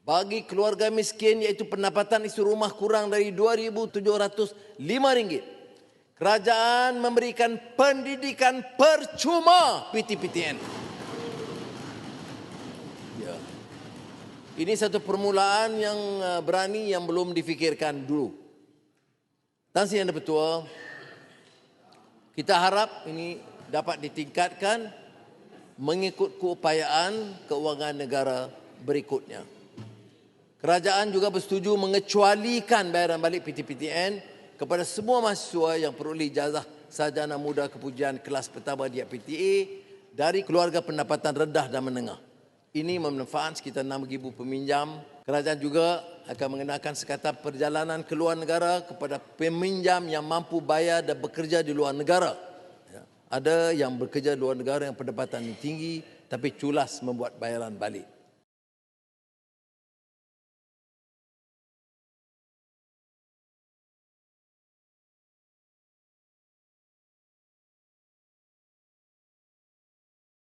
Bagi keluarga miskin iaitu pendapatan isi rumah kurang dari RM2,705, kerajaan memberikan pendidikan percuma PTPTN. Ya. Ini satu permulaan yang berani yang belum difikirkan dulu. Tan Sri Yang Di-Pertua, kita harap ini dapat ditingkatkan mengikut keupayaan keuangan negara berikutnya. Kerajaan juga bersetuju mengecualikan bayaran balik PTPTN kepada semua mahasiswa yang peroleh ijazah sarjana muda kepujian kelas pertama di PTA dari keluarga pendapatan rendah dan menengah. Ini memanfaatkan sekitar 6,000 peminjam. Kerajaan juga akan mengenakan sekatan perjalanan ke luar negara kepada peminjam yang mampu bayar dan bekerja di luar negara. Ada yang bekerja di luar negara yang pendapatan tinggi tapi culas membuat bayaran balik.